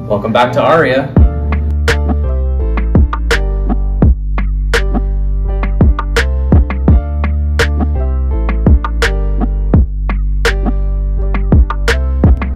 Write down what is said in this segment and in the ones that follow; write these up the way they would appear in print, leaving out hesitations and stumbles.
Welcome back to Aria.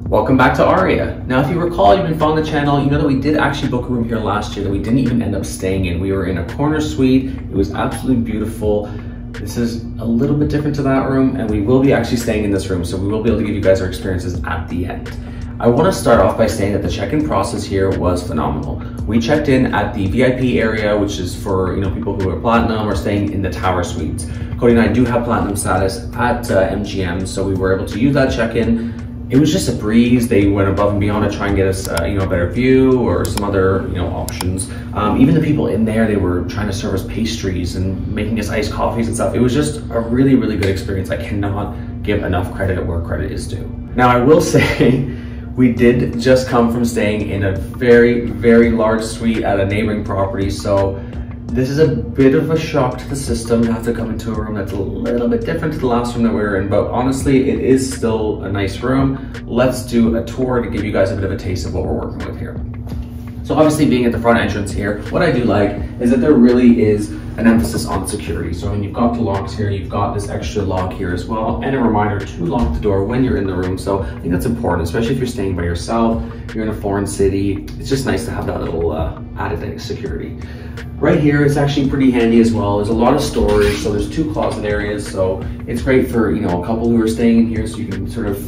Welcome back to Aria. Now, if you recall, you've been following the channel, you know that we did actually book a room here last year that we didn't even end up staying in. We were in a corner suite. It was absolutely beautiful. This is a little bit different to that room, and we will be actually staying in this room, so we will be able to give you guys our experiences at the end. I want to start off by saying that the check-in process here was phenomenal. We checked in at the VIP area, which is for people who are platinum or staying in the tower suites. Cody and I do have platinum status at MGM, so we were able to use that check-in. It was just a breeze. They went above and beyond to try and get us a better view or some other options. Even the people in there, they were trying to serve us pastries and making us iced coffees and stuff. It was just a really, really good experience. I cannot give enough credit where credit is due. Now, I will say, we did just come from staying in a very, very large suite at a neighboring property, so this is a bit of a shock to the system to have to come into a room that's a little bit different to the last room that we were in, but honestly, it is still a nice room. Let's do a tour to give you guys a bit of a taste of what we're working with here. So obviously, being at the front entrance here, what I do like is that there really is an emphasis on security. So you've got the locks here, you've got this extra lock here as well, and a reminder to lock the door when you're in the room. So I think that's important, especially if you're staying by yourself, you're in a foreign city. It's just nice to have that little added security. Right here, it's actually pretty handy as well. There's a lot of storage, so there's 2 closet areas. So it's great for a couple who are staying in here, so you can sort of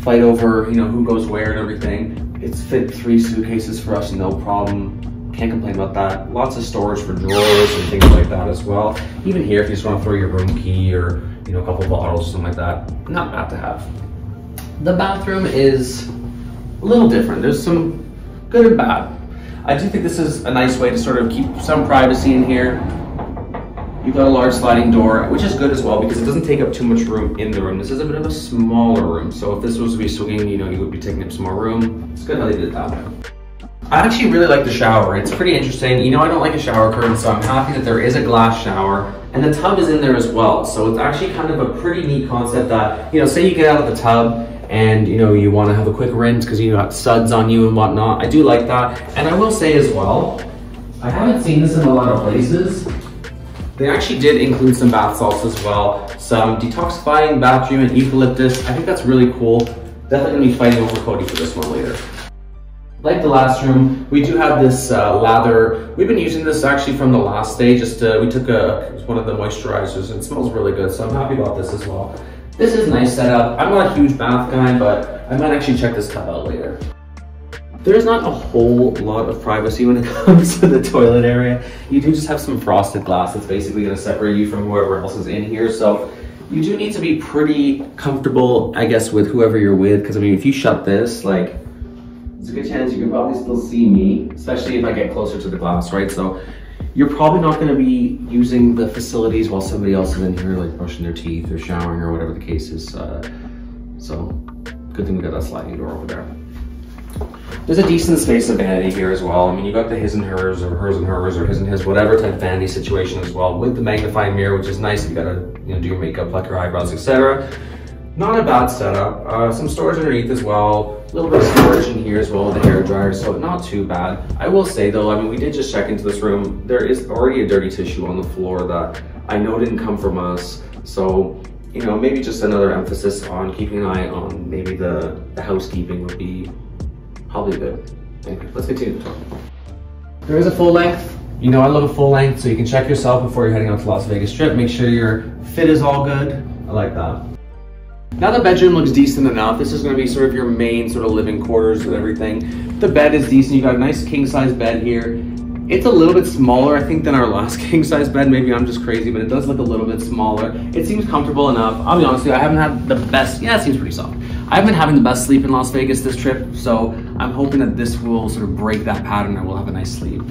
fight over who goes where and everything. It's fit 3 suitcases for us, no problem. Can't complain about that. Lots of storage for drawers and things like that as well. Even here, if you just want to throw your room key or a couple of bottles or something like that, not bad to have. The bathroom is a little different. There's some good and bad. I do think this is a nice way to sort of keep some privacy in here. You've got a large sliding door, which is good as well because it doesn't take up too much room in the room. This is a bit of a smaller room, so if this was to be swinging, you would be taking up some more room. It's good how they did that. I actually really like the shower. It's pretty interesting. I don't like a shower curtain, so I'm happy that there is a glass shower, and the tub is in there as well. So it's actually kind of a pretty neat concept that, say you get out of the tub and you want to have a quick rinse because you got suds on you and whatnot. I do like that. And I will say as well, I haven't seen this in a lot of places. They actually did include some bath salts as well, some detoxifying bathroom and eucalyptus. I think that's really cool. Definitely gonna be fighting over Cody for this one later. Like the last room, we do have this lather. We've been using this actually from the last stay. We took one of the moisturizers, and it smells really good, so I'm happy about this as well. This is a nice setup. I'm not a huge bath guy, but I might actually check this tub out later. There's not a whole lot of privacy when it comes to the toilet area. You do just have some frosted glass that's basically gonna separate you from whoever else is in here, so you do need to be pretty comfortable, I guess, with whoever you're with, because if you shut this, there's a good chance you can probably still see me, especially if I get closer to the glass, right? So you're probably not going to be using the facilities while somebody else is in here, like brushing their teeth or showering or whatever the case is. So good thing we got that sliding door over there. There's a decent space of vanity here as well. You got the his and hers, or hers and hers, or his and his, whatever type of vanity situation as well, with the magnifying mirror, which is nice if you gotta do your makeup, pluck your eyebrows, etc. Not a bad setup. Some storage underneath as well. A little bit of storage in here as well with the hair dryer, so not too bad. I will say though, we did just check into this room. There is already a dirty tissue on the floor that I know didn't come from us. So, maybe just another emphasis on keeping an eye on maybe the housekeeping would be probably good. Anyway, let's continue to talk. There is a full length. I love a full length, so you can check yourself before you're heading out to Las Vegas Strip. Make sure your fit is all good. I like that. Now the bedroom looks decent enough. This is going to be sort of your main sort of living quarters with everything. The bed is decent. You got a nice king size bed here. It's a little bit smaller, I think, than our last king size bed. Maybe I'm just crazy, but it does look a little bit smaller. It seems comfortable enough. I'll be honest with you, I haven't had the best, it seems pretty soft. I haven't been having the best sleep in Las Vegas this trip, so I'm hoping that this will sort of break that pattern and we'll have a nice sleep.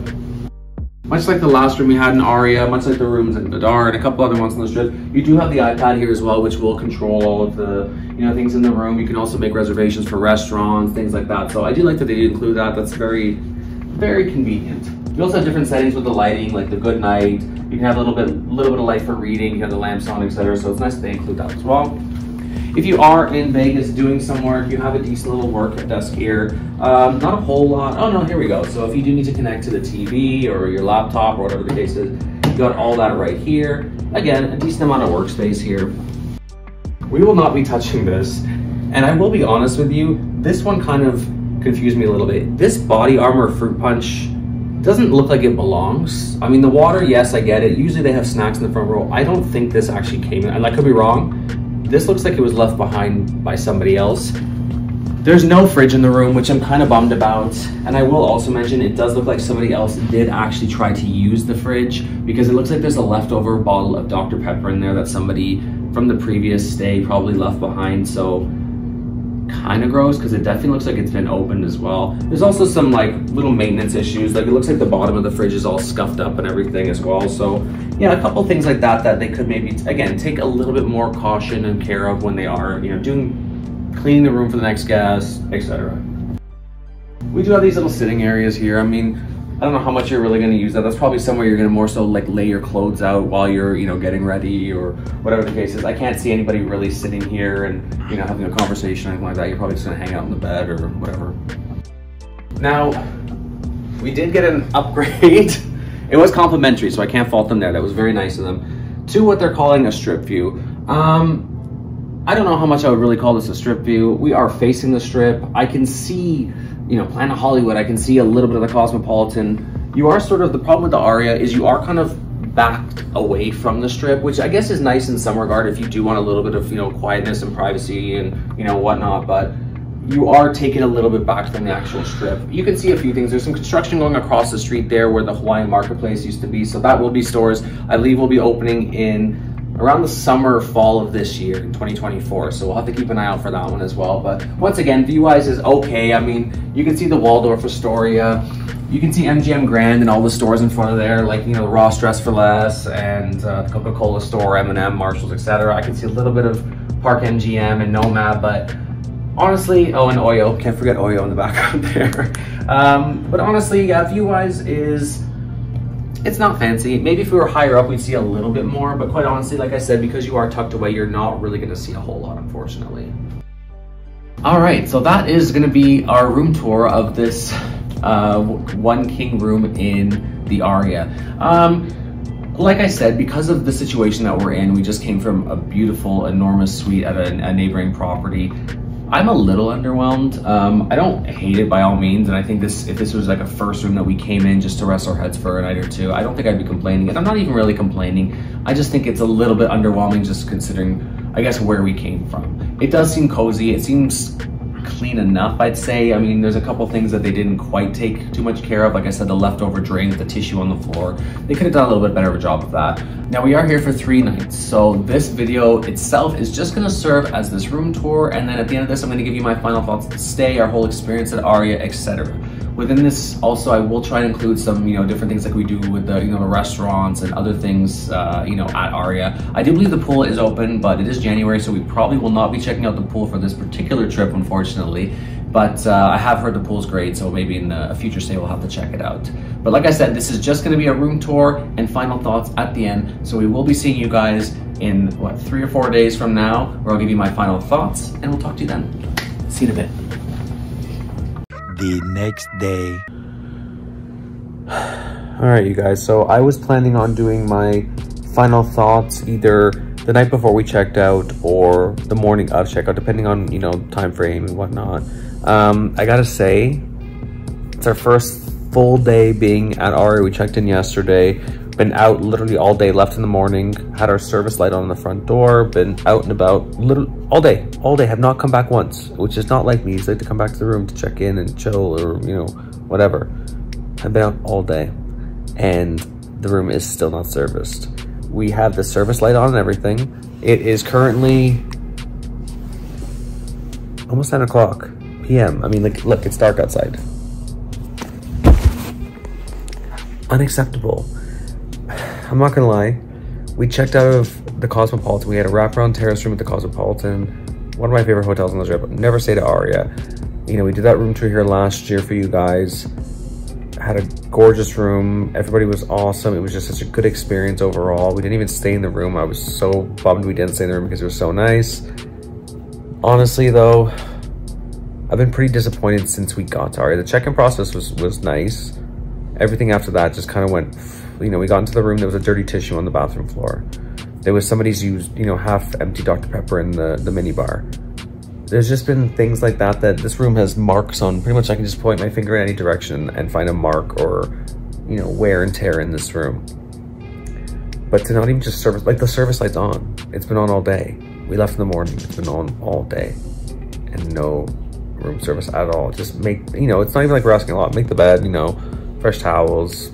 Much like the last room we had in Aria, much like the rooms in Vdara and a couple other ones on the strip, you do have the iPad here as well, which will control all of the things in the room. You can also make reservations for restaurants, things like that. So I do like that they include that. That's very, very convenient. You also have different settings with the lighting, like the good night. You can have a little bit of light for reading. You have the lamps on, etc. So it's nice that they include that as well. If you are in Vegas doing some work, you have a decent little work desk here. Not a whole lot. Oh no, here we go. So if you do need to connect to the TV or your laptop or whatever the case is, you got all that right here. Again, a decent amount of workspace here. We will not be touching this. And I will be honest with you, this one kind of confused me a little bit. This Body Armor Fruit Punch doesn't look like it belongs. I mean, the water, yes, I get it. Usually they have snacks in the front row. I don't think this actually came in, and I could be wrong. This looks like it was left behind by somebody else. There's no fridge in the room, which I'm kind of bummed about. And I will also mention, it does look like somebody else did actually try to use the fridge, because it looks like there's a leftover bottle of Dr. Pepper in there that somebody from the previous stay probably left behind. So kind of gross, because it definitely looks like it's been opened as well. There's also some like little maintenance issues. Like it looks like the bottom of the fridge is all scuffed up and everything as well. So yeah, a couple things like that that they could maybe, again, take a little bit more caution and care of when they are, you know, cleaning the room for the next guest, etc. We do have these little sitting areas here. I mean, I don't know how much you're really going to use that. That's probably somewhere you're going to more so like lay your clothes out while you're, you know, getting ready or whatever the case is. I can't see anybody really sitting here and, you know, having a conversation or anything like that. You're probably just going to hang out in the bed or whatever. Now, we did get an upgrade. It was complimentary, so I can't fault them there. That was very nice of them. To what they're calling a strip view. I don't know how much I would really call this a strip view. We are facing the strip. I can see, you know, Planet Hollywood. I can see a little bit of the Cosmopolitan. You are sort of, the problem with the Aria is you are kind of backed away from the strip, which I guess is nice in some regard if you do want a little bit of, you know, quietness and privacy and, you know, whatnot, but you are taken a little bit back from the actual strip. You can see a few things. There's some construction going across the street there where the Hawaiian Marketplace used to be, so that will be stores. I believe will be opening in around the summer or fall of this year in 2024, so we'll have to keep an eye out for that one as well. But once again, view-wise is okay. I mean, you can see the Waldorf Astoria, you can see MGM Grand and all the stores in front of there, like, you know, Ross Dress for Less and the Coca-Cola store, M&M, Marshalls, etc. I can see a little bit of Park MGM and Nomad, but honestly, oh, and Oyo, can't forget Oyo in the background there. But honestly, yeah, view-wise it's not fancy. Maybe if we were higher up, we'd see a little bit more, but quite honestly, like I said, because you are tucked away, you're not really gonna see a whole lot, unfortunately. All right, so that is gonna be our room tour of this one king room in the Aria. Like I said, because of the situation that we're in, we just came from a beautiful, enormous suite at a neighboring property. I'm a little underwhelmed. I don't hate it by all means, and I think if this was like a first room that we came in just to rest our heads for a night or two, I don't think I'd be complaining. And I'm not even really complaining. I just think it's a little bit underwhelming just considering, I guess, where we came from. It does seem cozy. It seems clean enough, I'd say. I mean, there's a couple things that they didn't quite take too much care of. Like I said, the leftover drink, the tissue on the floor. They could have done a little bit better of a job of that. Now, we are here for 3 nights, so this video itself is just gonna serve as this room tour, and then at the end of this, I'm gonna give you my final thoughts on the stay, our whole experience at Aria, etc. Within this, also, I will try to include some, you know, different things like we do with the, you know, the restaurants and other things, you know, at Aria. I do believe the pool is open, but it is January, so we probably will not be checking out the pool for this particular trip, unfortunately. But I have heard the pool's great, so maybe in a future stay we'll have to check it out. But like I said, this is just gonna be a room tour and final thoughts at the end. So we will be seeing you guys in, what, 3 or 4 days from now, where I'll give you my final thoughts, and we'll talk to you then. See you in a bit. The next day. All right, you guys, so I was planning on doing my final thoughts either the night before we checked out or the morning of checkout, depending on, you know, time frame and whatnot. I gotta say, it's our first full day being at Aria. We checked in yesterday, been out literally all day, left in the morning, had our service light on the front door, been out and about all day, have not come back once, which is not like me. I used to like to come back to the room to check in and chill or, you know, whatever. I've been out all day and the room is still not serviced. We have the service light on and everything. It is currently almost 10 o'clock p.m. I mean, like, look, it's dark outside. Unacceptable. I'm not gonna lie. We checked out of the Cosmopolitan. We had a wraparound terrace room at the Cosmopolitan. One of my favorite hotels on the trip. Never stayed at Aria. You know, we did that room tour here last year for you guys. Had a gorgeous room. Everybody was awesome. It was just such a good experience overall. We didn't even stay in the room. I was so bummed we didn't stay in the room because it was so nice. Honestly though, I've been pretty disappointed since we got to Aria. The check-in process was nice. Everything after that just kind of went, you know, we got into the room, there was a dirty tissue on the bathroom floor. There was somebody's used, you know, half empty Dr. Pepper in the mini bar. There's just been things like that, that this room has marks on. Pretty much I can just point my finger in any direction and find a mark or, you know, wear and tear in this room. But to not even just service, like the service light's on. It's been on all day. We left in the morning, it's been on all day. And no room service at all. Just make, you know, it's not even like we're asking a lot. Make the bed, you know, fresh towels,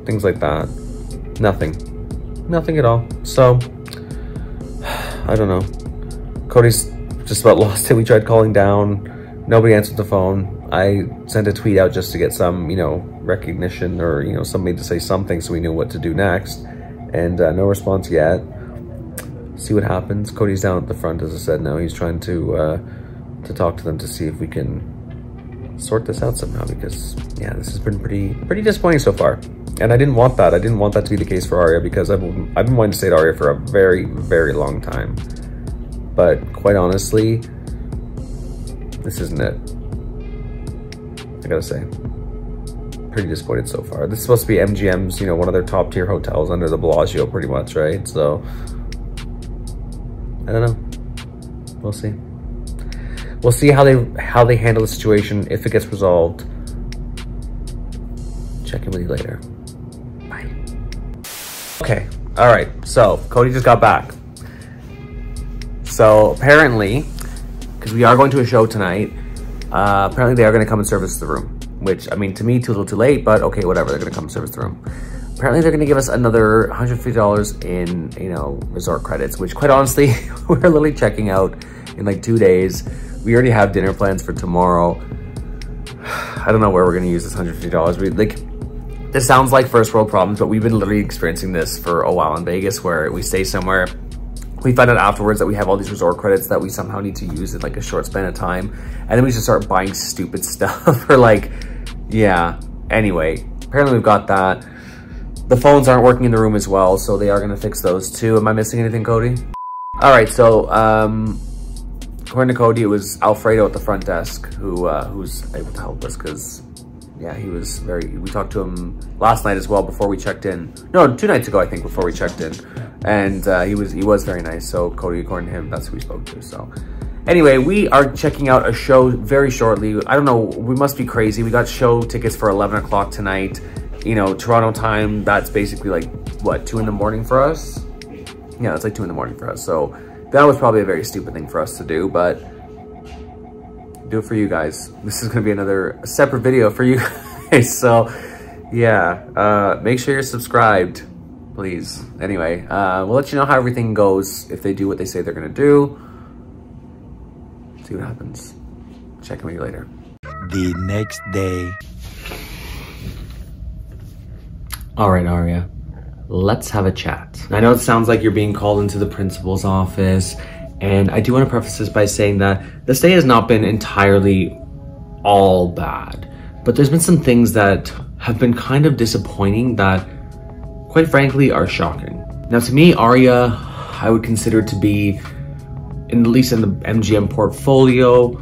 things like that. Nothing at all. So, I don't know. Cody's just about lost it. We tried calling down. Nobody answered the phone. I sent a tweet out just to get some, you know, recognition or, you know, somebody to say something so we knew what to do next. And no response yet. See what happens. Cody's down at the front, as I said. Now he's trying to talk to them to see if we can sort this out somehow, because yeah, this has been pretty disappointing so far. And I didn't want that. I didn't want that to be the case for Aria, because I've been wanting to stay at Aria for a very, very long time. But quite honestly, this isn't it. I gotta say, pretty disappointed so far. This is supposed to be MGM's, you know, one of their top tier hotels under the Bellagio, pretty much, right? So I don't know. We'll see. We'll see how they handle the situation, if it gets resolved. Check in with you later. Bye. Okay, all right, so Cody just got back. So apparently, because we are going to a show tonight, apparently they are gonna come and service the room, which, I mean, to me, too little too late, but okay, whatever, they're gonna come service the room. Apparently they're gonna give us another $150 in, you know, resort credits, which quite honestly, we're literally checking out in like 2 days. We already have dinner plans for tomorrow. I don't know where we're gonna use this $150. This sounds like first world problems, but we've been literally experiencing this for a while in Vegas, where we stay somewhere, we find out afterwards that we have all these resort credits that we somehow need to use in like a short span of time. And then we just start buying stupid stuff or like, yeah. Anyway, apparently we've got that. The phones aren't working in the room as well, so they are gonna fix those too. Am I missing anything, Cody? All right, so according to Cody, it was Alfredo at the front desk who's able to help us, because yeah, he was we talked to him last night as well before we checked in. No, 2 nights ago, I think, before we checked in. And he was very nice. So Cody, according to him, that's who we spoke to. So anyway, we are checking out a show very shortly. I don't know, we must be crazy. We got show tickets for 11 o'clock tonight. You know, Toronto time, that's basically like, what, 2 in the morning for us? Yeah, it's like 2 in the morning for us. So that was probably a very stupid thing for us to do, but do it for you guys. This is gonna be another separate video for you guys. So yeah, make sure you're subscribed, please. Anyway, we'll let you know how everything goes, if they do what they say they're gonna do. See what happens. Check in with you later. The next day. All right, Aria, let's have a chat. I know it sounds like you're being called into the principal's office, and I do want to preface this by saying that the stay has not been entirely all bad, but there's been some things that have been kind of disappointing that, quite frankly, are shocking. Now, to me, Aria, I would consider to be, at least in the MGM portfolio,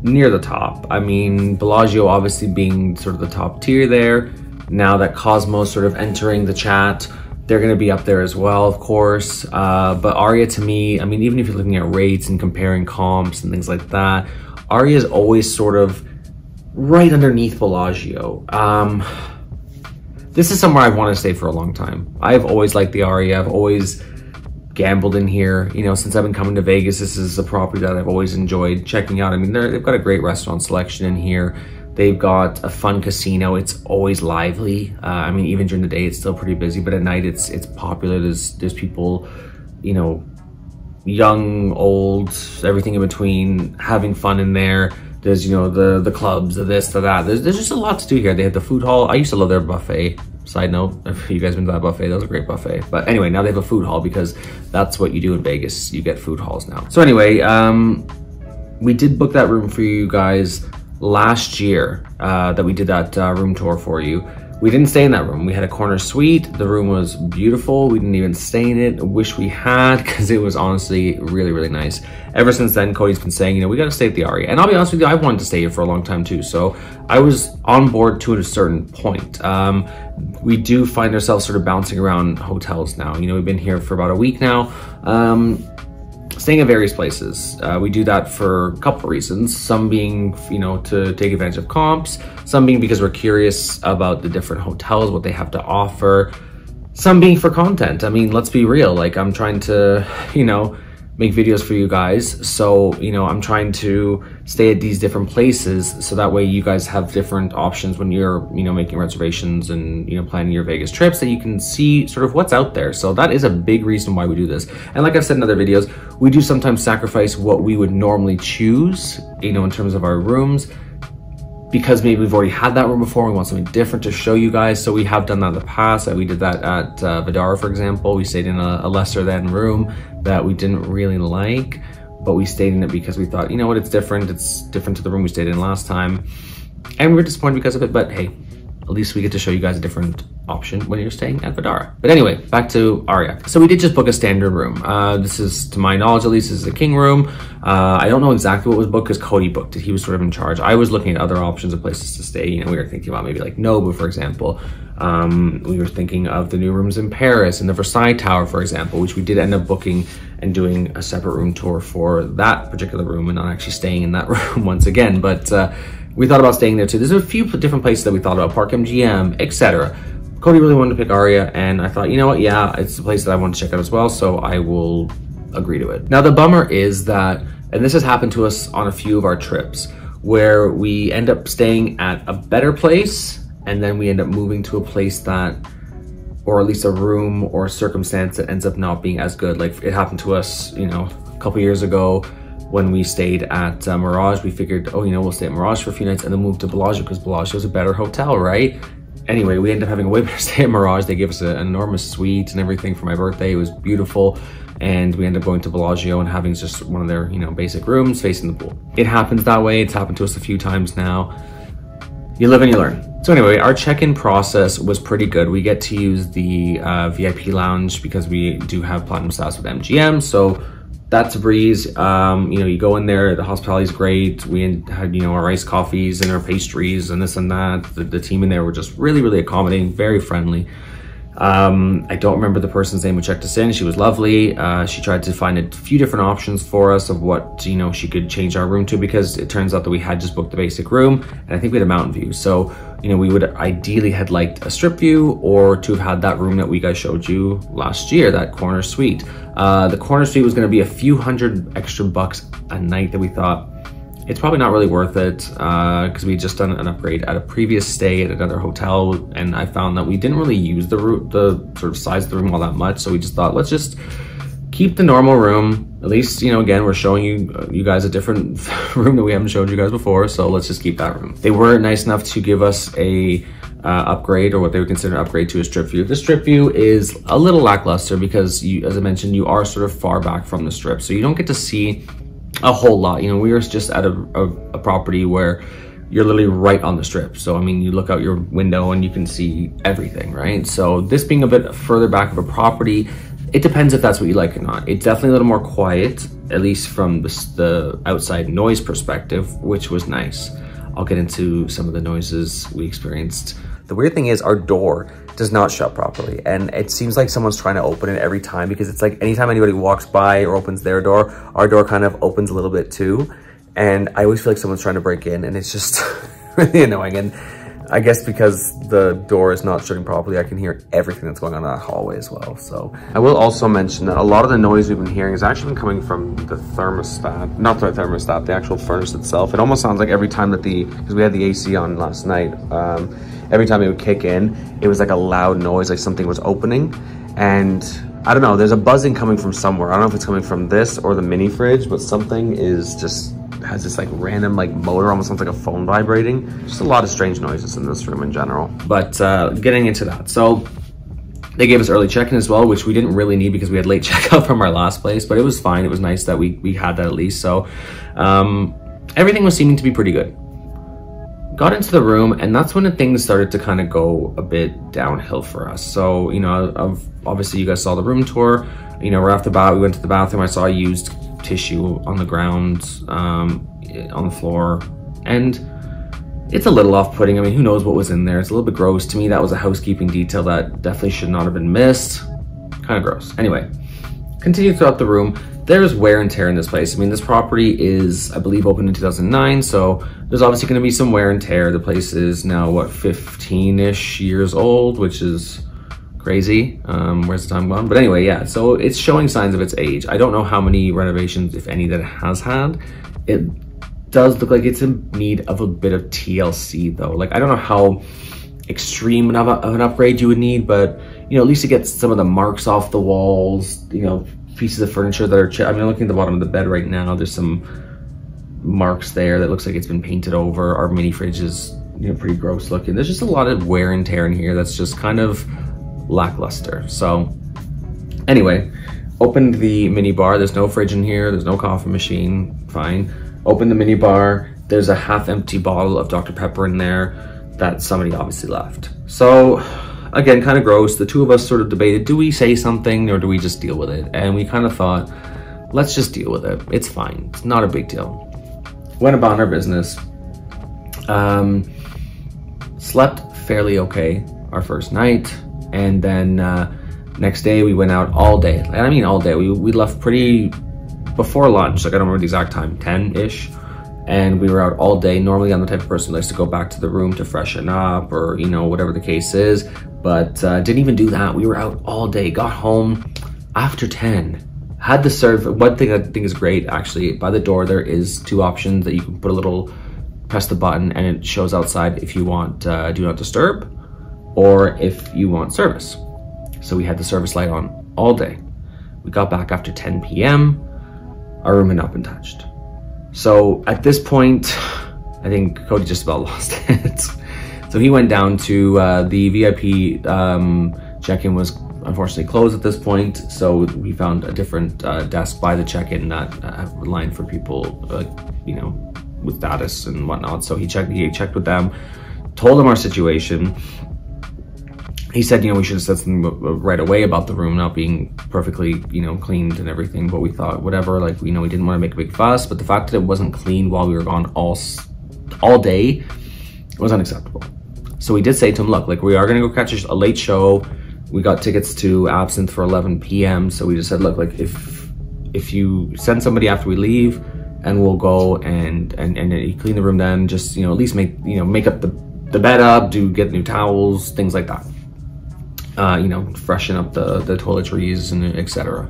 near the top. I mean, Bellagio obviously being sort of the top tier there. Now that Cosmo's sort of entering the chat, they're gonna be up there as well, of course. But Aria, to me, I mean, even if you're looking at rates and comparing comps and things like that, Aria is always sort of right underneath Bellagio. This is somewhere I've wanted to stay for a long time. I've always liked the Aria. I've always gambled in here. You know, since I've been coming to Vegas, this is a property that I've always enjoyed checking out. I mean, they've got a great restaurant selection in here. They've got a fun casino. It's always lively. I mean, even during the day, it's still pretty busy, but at night, it's popular. There's people, you know, young, old, everything in between, having fun in there. There's, you know, the clubs, the this, the that. There's just a lot to do here. They have the food hall. I used to love their buffet. Side note, if you guys been to that buffet, that was a great buffet. But anyway, now they have a food hall, because that's what you do in Vegas. You get food halls now. So anyway, we did book that room for you guys last year, that we did that room tour for you. We didn't stay in that room. We had a corner suite. The room was beautiful. We didn't even stay in it. I wish we had, because it was honestly really, really nice. Ever since then, Cody's been saying, you know, we got to stay at the Aria. And I'll be honest with you, I wanted to stay here for a long time too. So I was on board to a certain point. We do find ourselves sort of bouncing around hotels now. You know, we've been here for about a week now. Staying at various places. We do that for a couple reasons. Some being, you know, to take advantage of comps. Some being because we're curious about the different hotels, what they have to offer. Some being for content. I mean, let's be real. Like, I'm trying to, you know, make videos for you guys. So, you know, I'm trying to stay at these different places so that way you guys have different options when you're, you know, making reservations and, you know, planning your Vegas trips, that you can see sort of what's out there. So that is a big reason why we do this. And like I've said in other videos, we do sometimes sacrifice what we would normally choose, you know, in terms of our rooms, because maybe we've already had that room before. We want something different to show you guys. So we have done that in the past. We did that at Vdara, for example. We stayed in a lesser than room that we didn't really like, but we stayed in it because we thought, you know what, it's different. It's different to the room we stayed in last time. And we were disappointed because of it, but hey, at least we get to show you guys a different option when you're staying at Vdara. But anyway, back to Aria. So we did just book a standard room. This is, to my knowledge at least, this is a king room. I don't know exactly what was booked because Cody booked it. He was sort of in charge. I was looking at other options of places to stay. You know, we were thinking about maybe like Nobu, for example. We were thinking of the new rooms in Paris and the Versailles Tower, for example, which we did end up booking and doing a separate room tour for that particular room and not actually staying in that room once again. But we thought about staying there too. There's a few different places that we thought about, Park MGM, etc. Cody really wanted to pick Aria, and I thought, you know what, yeah, it's a place that I want to check out as well, so I will agree to it. Now the bummer is that, and this has happened to us on a few of our trips, where we end up staying at a better place, and then we end up moving to a place that, or at least a room or a circumstance that ends up not being as good. Like it happened to us, you know, a couple years ago when we stayed at Mirage. We figured, oh, you know, we'll stay at Mirage for a few nights and then move to Bellagio because Bellagio is a better hotel, right? Anyway, we ended up having a way better stay at Mirage. They gave us an enormous suite and everything for my birthday. It was beautiful. And we ended up going to Bellagio and having just one of their, you know, basic rooms facing the pool. It happens that way. It's happened to us a few times now. You live and you learn. So anyway, our check-in process was pretty good. We get to use the VIP lounge because we do have platinum status with MGM. So that's a breeze. You know, you go in there, the hospitality is great. We had, you know, our iced coffees and our pastries and this and that. The team in there were just really, really accommodating, very friendly. I don't remember the person's name who checked us in. She was lovely. She tried to find a few different options for us of what, you know, she could change our room to, because it turns out that we had just booked the basic room and I think we had a mountain view. So, you know, we would ideally had liked a strip view or to have had that room that we guys showed you last year, that corner suite. The corner suite was going to be a few $100 extra a night that we thought it's probably not really worth it, because we had just done an upgrade at a previous stay at another hotel, and I found that we didn't really use the sort of size of the room all that much. So we just thought, let's just keep the normal room. At least, you know, again, we're showing you guys a different room that we haven't showed you guys before, so let's just keep that room. They were nice enough to give us a upgrade, or what they would consider an upgrade, to a strip view. The strip view is a little lackluster because you, as I mentioned, you are sort of far back from the strip, so you don't get to see a whole lot. You know, we were just at a property where you're literally right on the strip. So, I mean, you look out your window and you can see everything, right? So this being a bit further back of a property, it depends if that's what you like or not. It's definitely a little more quiet, at least from the outside noise perspective, which was nice. I'll get into some of the noises we experienced. The weird thing is our door does not shut properly, and it seems like someone's trying to open it every time, because it's like anytime anybody walks by or opens their door, our door kind of opens a little bit too, and I always feel like someone's trying to break in, and it's just really annoying. And I guess because the door is not shutting properly, I can hear everything that's going on in that hallway as well. So I will also mention that a lot of the noise we've been hearing has actually been coming from the thermostat, not the thermostat, the actual furnace itself. It almost sounds like every time that because we had the AC on last night, every time it would kick in, it was like a loud noise, like something was opening. And I don't know, there's a buzzing coming from somewhere. I don't know if it's coming from this or the mini fridge, but something is just has this like random like motor, almost sounds like a phone vibrating. Just a lot of strange noises in this room in general. But getting into that, so they gave us early check-in as well, which we didn't really need because we had late checkout from our last place, but it was fine. It was nice that we had that at least. So everything was seeming to be pretty good. got into the room, and that's when things started to kind of go a bit downhill for us. So, you know, obviously you guys saw the room tour. You know, right off the bat, we went to the bathroom. I saw a used tissue on the ground, on the floor, and it's a little off-putting. I mean, who knows what was in there? It's a little bit gross. To me, that was a housekeeping detail that definitely should not have been missed. Kind of gross. Anyway, continue throughout the room. There's wear and tear in this place. I mean, this property is, I believe, opened in 2009, so there's obviously going to be some wear and tear. The place is now, what, 15-ish years old, which is crazy. Where's the time gone? But anyway, yeah, so it's showing signs of its age. I don't know how many renovations, if any, that it has had. It does look like it's in need of a bit of TLC, though. Like, I don't know how extreme of an upgrade you would need, but, you know, at least to get some of the marks off the walls, you know, pieces of furniture that are, I mean, looking at the bottom of the bed right now, there's some marks there that looks like it's been painted over. Our mini fridge is, you know, pretty gross looking. There's just a lot of wear and tear in here that's just kind of lackluster. So anyway, opened the mini bar. There's no fridge in here. There's no coffee machine. Fine. Opened the mini bar. There's a half empty bottle of Dr. Pepper in there that somebody obviously left. So again, kind of gross. The two of us sort of debated, do we say something or do we just deal with it? And we kind of thought, let's just deal with it. It's fine. It's not a big deal. Went about our business. Slept fairly okay our first night. And then next day we went out all day. I mean all day. We left pretty before lunch. Like, I don't remember the exact time, 10-ish. And we were out all day. Normally I'm the type of person who likes to go back to the room to freshen up or, you know, whatever the case is. But didn't even do that. We were out all day. Got home after 10. Had to serve. One thing I think is great, actually, by the door there is two options that you can put a little, press the button and it shows outside if you want do not disturb or if you want service. So we had the service light on all day. We got back after 10 p.m. Our room had not been touched. So at this point, I think Cody just about lost it. So he went down to the VIP check-in was unfortunately closed at this point. So we found a different desk by the check-in that line for people, you know, with status and whatnot. So he checked with them, told them our situation. He said, you know, we should have said something right away about the room not being perfectly, you know, cleaned and everything. But we thought, whatever, like, you know, we didn't want to make a big fuss. But the fact that it wasn't cleaned while we were gone all day was unacceptable. So we did say to him, look, like, we are going to go catch a late show. We got tickets to Absinthe for 11 p.m. So we just said, look, like, if you send somebody after we leave and we'll go and you clean the room, then just, you know, at least make up the bed up, get new towels, things like that. You know, freshen up the toiletries and etc.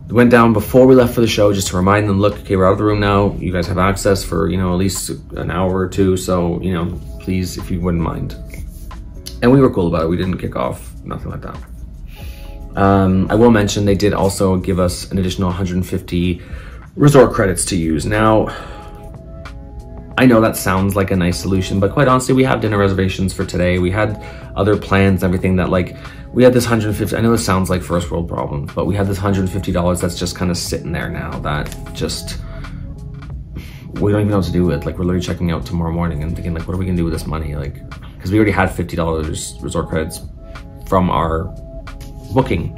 Went down before we left for the show just to remind them, look, okay, we're out of the room now. You guys have access for, you know, at least an hour or two. So, you know, please, if you wouldn't mind. And we were cool about it. We didn't kick off, nothing like that. I will mention they did also give us an additional 150 resort credits to use. Now, I know that sounds like a nice solution, but quite honestly, we have dinner reservations for today. We had other plans and everything that, like, we had this 150, I know this sounds like first world problems, but we had this $150 that's just kind of sitting there now that just, we don't even know what to do with. Like, we're literally checking out tomorrow morning and thinking, like, what are we gonna do with this money? Like, because we already had $50 resort credits from our booking,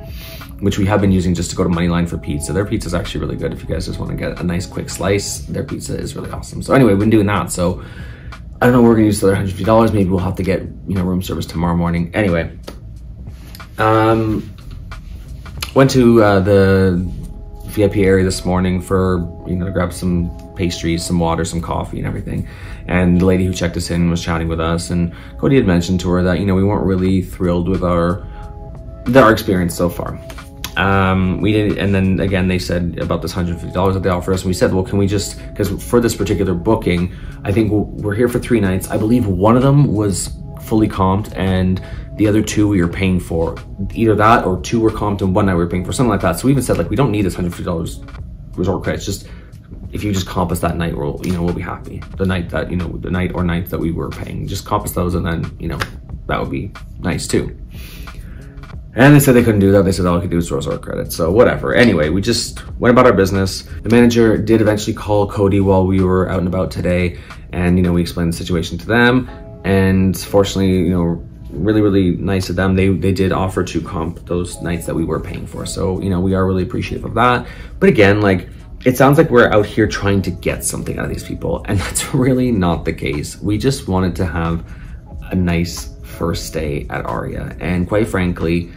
which we have been using just to go to Moneyline for pizza. Their pizza is actually really good. If you guys just want to get a nice quick slice, their pizza is really awesome. So anyway, we've been doing that. So I don't know, we're gonna use the other $150. Maybe we'll have to get, you know, room service tomorrow morning. Anyway, went to the VIP area this morning for, you know, to grab some pastries, some water, some coffee and everything. And the lady who checked us in was chatting with us, and Cody had mentioned to her that, you know, we weren't really thrilled with our experience so far. We did, and then again they said about this $150 that they offered us, and we said, well, can we just, because for this particular booking, I think we're here for 3 nights. I believe one of them was fully comped and the other 2 we were paying for. Either that or 2 were comped and 1 night we were paying for, something like that. So we even said, like, we don't need this $150 resort credits. Just, if you just comp us that night, we'll, you know, we'll be happy. The night that, you know, the night or nights that we were paying, just comp us those, and then, you know, that would be nice too. And they said they couldn't do that. They said all we could do is resort credits. So whatever. Anyway, we just went about our business. The manager did eventually call Cody while we were out and about today. And, you know, we explained the situation to them. And fortunately, you know, really, really nice of them. They did offer to comp those nights that we were paying for. So, you know, we are really appreciative of that. But again, like, it sounds like we're out here trying to get something out of these people. And that's really not the case. We just wanted to have a nice first stay at Aria. And quite frankly,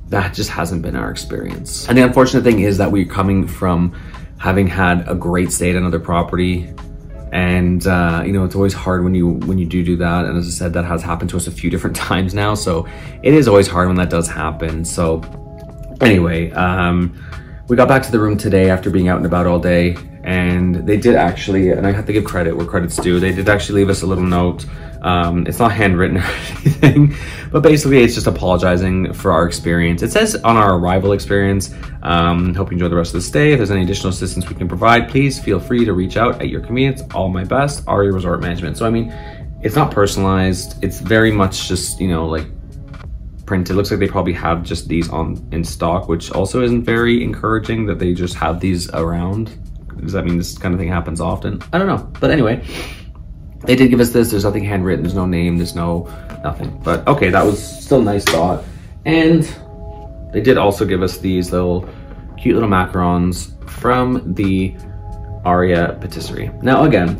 that just hasn't been our experience. And the unfortunate thing is that we're coming from having had a great stay at another property. And you know, it's always hard when you do that. And as I said, that has happened to us a few different times now. So it is always hard when that does happen. So anyway, we got back to the room today after being out and about all day. And they did actually, and I have to give credit where credit's due, they did actually leave us a little note. It's not handwritten or anything, but basically it's just apologizing for our experience. It says on our arrival experience, hope you enjoy the rest of the stay. If there's any additional assistance we can provide, please feel free to reach out at your convenience. All my best, Aria Resort Management. So I mean, it's not personalized. It's very much just, you know, like printed. It looks like they probably have just these in stock, which also isn't very encouraging that they just have these around. Does that mean this kind of thing happens often? I don't know. But anyway, they did give us this. There's nothing handwritten. There's no name. There's nothing. But okay, that was still a nice thought. And they did also give us these cute little macarons from the Aria patisserie. Now again,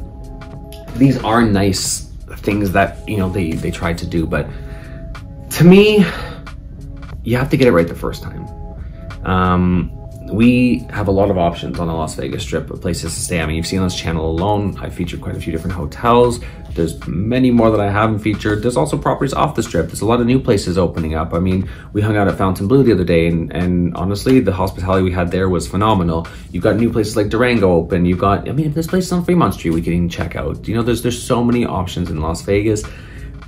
these are nice things that, you know, they tried to do, but to me, you have to get it right the first time. We have a lot of options on the Las Vegas Strip of places to stay. I mean, you've seen on this channel alone, I featured quite a few different hotels. There's many more that I haven't featured. There's also properties off the Strip. There's a lot of new places opening up. I mean, we hung out at Fontainebleau the other day, and honestly, the hospitality we had there was phenomenal. You've got new places like Durango open. You've got, I mean, there's places on Fremont Street we can even check out. You know, there's so many options in Las Vegas.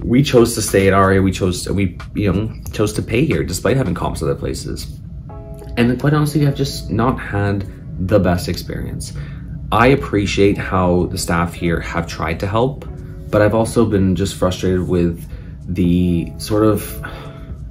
We chose to stay at Aria. We chose to pay here despite having comps other places. And quite honestly, I've just not had the best experience. I appreciate how the staff here have tried to help, but I've also been just frustrated with the sort of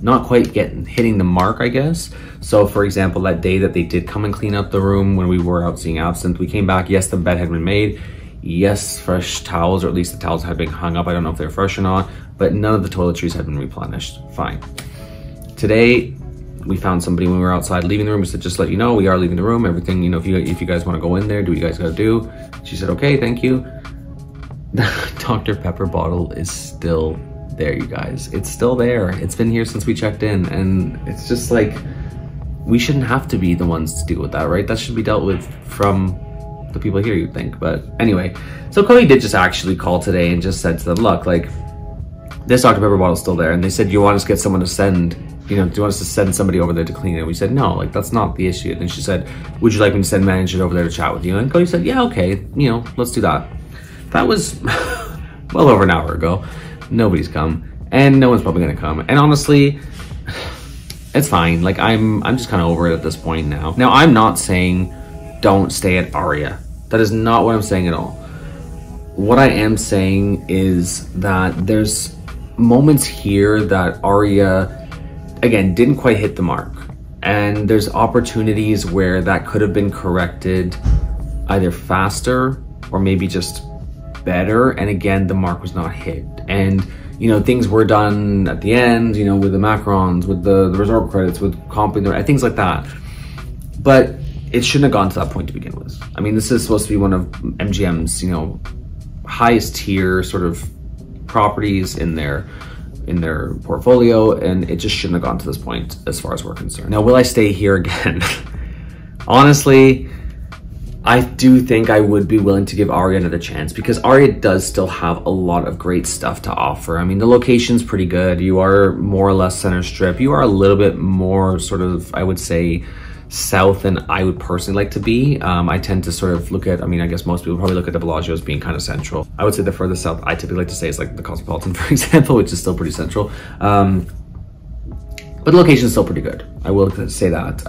not quite hitting the mark, I guess. So for example, that day that they did come and clean up the room when we were out seeing Absinthe, we came back, yes, the bed had been made, yes, fresh towels, or at least the towels had been hung up. I don't know if they're fresh or not, but none of the toiletries had been replenished. Fine. Today, we found somebody when we were outside leaving the room. We said, just let you know, we are leaving the room. Everything, you know, if you guys want to go in there, do what you guys got to do. She said, okay, thank you. The Dr. Pepper bottle is still there, you guys. It's still there. It's been here since we checked in. And it's just like, we shouldn't have to be the ones to deal with that, right? That should be dealt with from the people here, you'd think. But anyway, so Cody did just actually call today and just said to them, look, like, this Dr. Pepper bottle is still there. And they said, you want us to get someone to send, you know, do you want us to send somebody over there to clean it? We said, no, like, that's not the issue. And then she said, would you like me to send manager over there to chat with you? And Cody said, yeah, okay, you know, let's do that. That was well over an hour ago. Nobody's come, and no one's probably gonna come. And honestly, it's fine. Like, I'm just kind of over it at this point now. Now, I'm not saying don't stay at Aria. That is not what I'm saying at all. What I am saying is that there's moments here that Aria, again, didn't quite hit the mark. And there's opportunities where that could have been corrected either faster or maybe just better. And again, the mark was not hit. And, you know, things were done at the end, you know, with the macarons, with the resort credits, with comping, things like that. But it shouldn't have gone to that point to begin with. I mean, this is supposed to be one of MGM's, you know, highest tier sort of properties in their portfolio, and it just shouldn't have gone to this point as far as we're concerned. Now, will I stay here again? Honestly, I do think I would be willing to give Aria another chance, because Aria does still have a lot of great stuff to offer. I mean, the location's pretty good. You are more or less center strip. You are a little bit more sort of, I would say, south than I would personally like to be. I tend to sort of look at, I mean, I guess most people probably look at the Bellagio as being kind of central. I would say the furthest south I typically like to say is like the Cosmopolitan, for example, which is still pretty central. But the location is still pretty good. I will say that.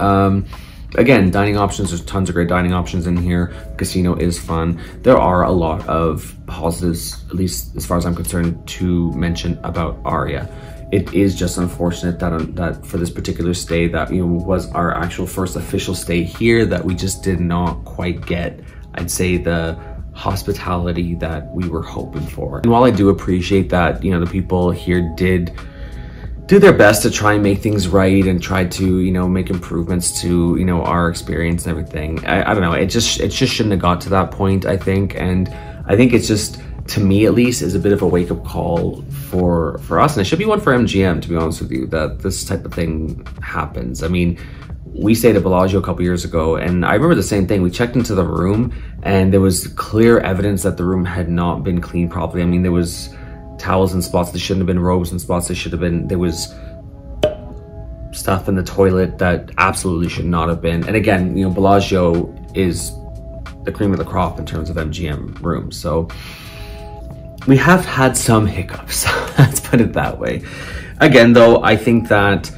Again, dining options, there's tons of great dining options in here. Casino is fun. There are a lot of positives, at least as far as I'm concerned, to mention about Aria. it is just unfortunate that that for this particular stay that, you know, was our actual first official stay here, that we just did not quite get, I'd say, the hospitality that we were hoping for. And while I do appreciate that, you know, the people here did do their best to try and make things right and try to, you know, make improvements to, you know, our experience and everything. I don't know, it just shouldn't have got to that point, I think. And I think it's just, to me at least, is a bit of a wake-up call for us, and it should be one for MGM, to be honest with you, that this type of thing happens. I mean, we stayed at Bellagio a couple years ago, and I remember the same thing. We checked into the room and there was clear evidence that the room had not been cleaned properly. I mean, there was towels in spots that shouldn't have been, robes in spots that should have been, there was stuff in the toilet that absolutely should not have been. And again, you know, Bellagio is the cream of the crop in terms of MGM rooms. So we have had some hiccups, let's put it that way. Again, though, I think that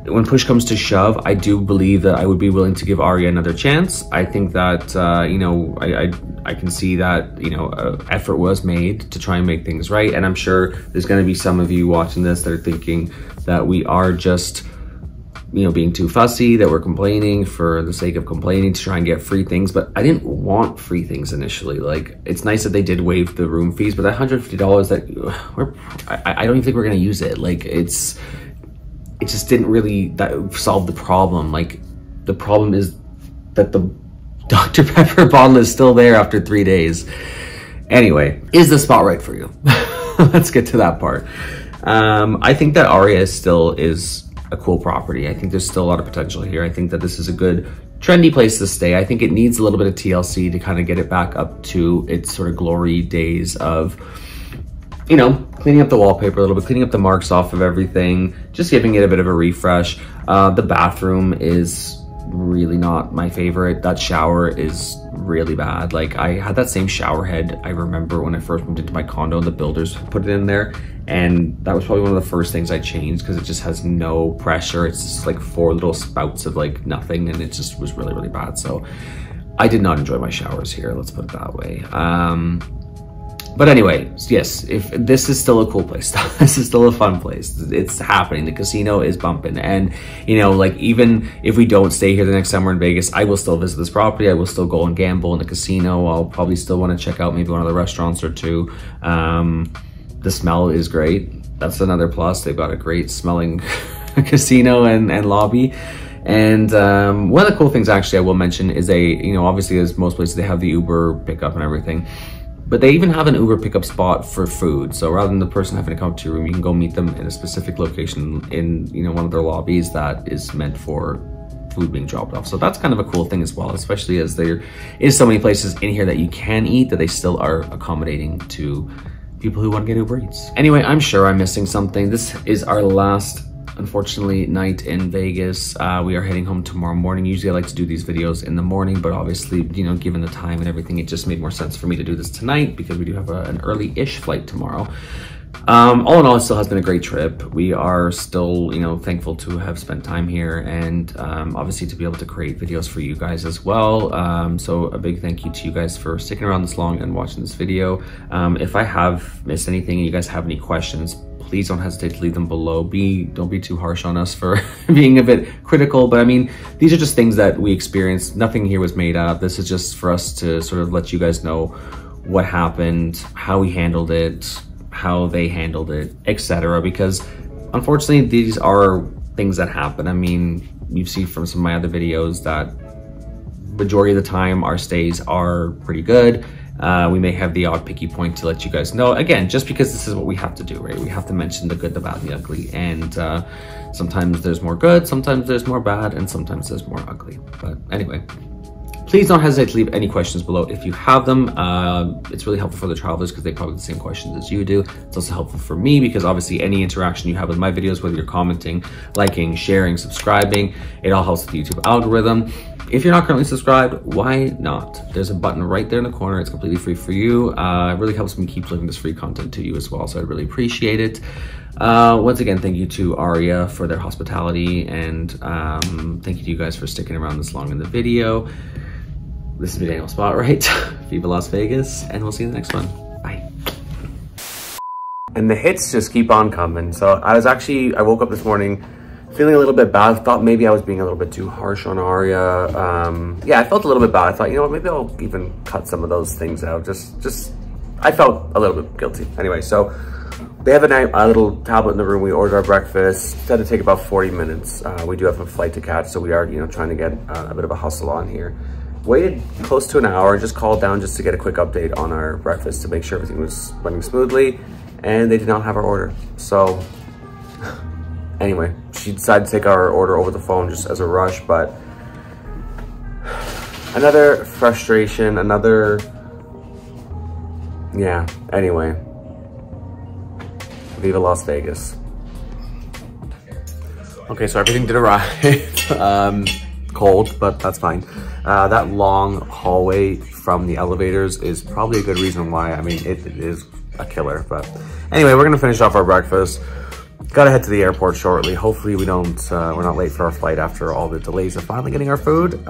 when push comes to shove, I do believe that I would be willing to give Aria another chance. I think that, you know, I can see that, you know, effort was made to try and make things right. And I'm sure there's going to be some of you watching this that are thinking that we are just, you know, being too fussy, that we're complaining for the sake of complaining to try and get free things. But I didn't want free things initially. Like, it's nice that they did waive the room fees, but that $150 that I don't even think we're going to use it. Like, it just didn't really solve the problem. Like, the problem is that the Dr. Pepper bottle is still there after 3 days. Anyway, is the spot right for you? Let's get to that part. I think that Aria still is a cool property. I think there's still a lot of potential here. I think that this is a good trendy place to stay. I think it needs a little bit of TLC to kind of get it back up to its sort of glory days of, you know, cleaning up the wallpaper a little bit, cleaning up the marks off of everything, just giving it a bit of a refresh. The bathroom is really not my favorite. That shower is really bad. Like, I had that same shower head, I remember when I first moved into my condo and the builders put it in there, and that was probably one of the first things I changed because it just has no pressure. It's just like 4 little spouts of like nothing, and it just was really, really bad. So I did not enjoy my showers here, let's put it that way. But anyway, yes, if this is still a cool place, this is still a fun place. It's happening. The casino is bumping. And, you know, like, even if we don't stay here the next summer in Vegas, I will still visit this property. I will still go and gamble in the casino. I'll probably still want to check out maybe one of the restaurants or two. The smell is great. That's another plus. They've got a great smelling casino and lobby. And one of the cool things, actually, I will mention is you know, obviously, as most places, they have the Uber pickup and everything. But they even have an Uber pickup spot for food. So rather than the person having to come to your room, you can go meet them in a specific location in, you know, one of their lobbies that is meant for food being dropped off. So that's kind of a cool thing as well, especially as there is so many places in here that you can eat that they still are accommodating to people who want to get Uber Eats. Anyway, I'm sure I'm missing something. This is our last, unfortunately, night in Vegas. We are heading home tomorrow morning. Usually I like to do these videos in the morning, but obviously, you know, given the time and everything, it just made more sense for me to do this tonight because we do have an early-ish flight tomorrow. All in all, it still has been a great trip. We are still, you know, thankful to have spent time here and obviously to be able to create videos for you guys as well. So a big thank you to you guys for sticking around this long and watching this video. If I have missed anything and you guys have any questions, please don't hesitate to leave them below. Don't be too harsh on us for being a bit critical, but I mean, these are just things that we experienced. Nothing here was made up. This is just for us to sort of let you guys know what happened, how we handled it, how they handled it, etc. Because unfortunately, these are things that happen. I mean, you see from some of my other videos that majority of the time our stays are pretty good. We may have the odd picky point to let you guys know. Again, just because this is what we have to do, right? We have to mention the good, the bad, and the ugly. And sometimes there's more good, sometimes there's more bad, and sometimes there's more ugly. But anyway, please don't hesitate to leave any questions below if you have them. It's really helpful for the travelers because they probably have the same questions as you do. It's also helpful for me because obviously any interaction you have with my videos, whether you're commenting, liking, sharing, subscribing, it all helps with the YouTube algorithm. If you're not currently subscribed, why not? There's a button right there in the corner. It's completely free for you. It really helps me keep delivering this free content to you as well, so I really appreciate it. Once again, thank you to Aria for their hospitality, and thank you to you guys for sticking around this long in the video. This is me, Daniel Spotlight. Viva Las Vegas, and we'll see you in the next one. Bye. And the hits just keep on coming. So I woke up this morning feeling a little bit bad. I thought maybe I was being a little bit too harsh on Aria. Yeah, I felt a little bit bad. I thought, you know what, maybe I'll even cut some of those things out. I felt a little bit guilty. Anyway, so they have a little tablet in the room. We ordered our breakfast. It's had to take about 40 minutes. We do have a flight to catch, so we are, you know, trying to get a bit of a hustle on here. Waited close to an hour, just called down just to get a quick update on our breakfast to make sure everything was running smoothly, and they did not have our order. So anyway, she decided to take our order over the phone just as a rush, but another frustration, yeah, anyway. Viva Las Vegas. Okay, so everything did arrive. Cold, but that's fine. That long hallway from the elevators is probably a good reason why. I mean, it is a killer, but anyway, we're gonna finish off our breakfast. Gotta head to the airport shortly. Hopefully we're not late for our flight after all the delays of finally getting our food.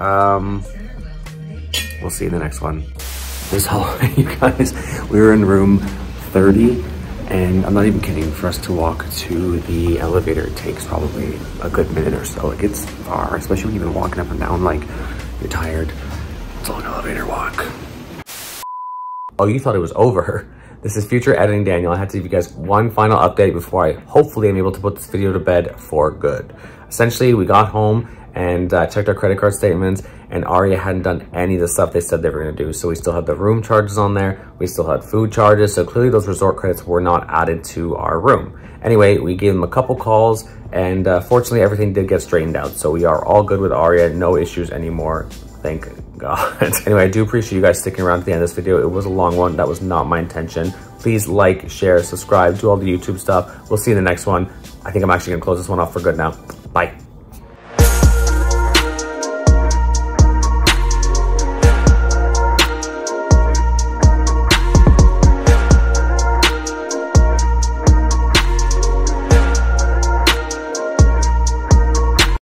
We'll see you in the next one. This hallway, you guys, we were in room 30. And I'm not even kidding, for us to walk to the elevator, it takes probably a good minute or so. Like, it's far, especially when you've been walking up and down, like, you're tired. It's a long elevator walk. Oh, you thought it was over. This is future editing Daniel. I had to give you guys one final update before I hopefully am able to put this video to bed for good. Essentially, we got home and checked our credit card statements, and Aria hadn't done any of the stuff they said they were gonna do. So we still had the room charges on there. We still had food charges. So clearly those resort credits were not added to our room. Anyway, we gave them a couple calls, and fortunately everything did get straightened out. So we are all good with Aria, no issues anymore. Thank God. Anyway, I do appreciate you guys sticking around to the end of this video. It was a long one. That was not my intention. Please like, share, subscribe, do all the YouTube stuff. We'll see you in the next one. I think I'm actually gonna close this one off for good now. Bye.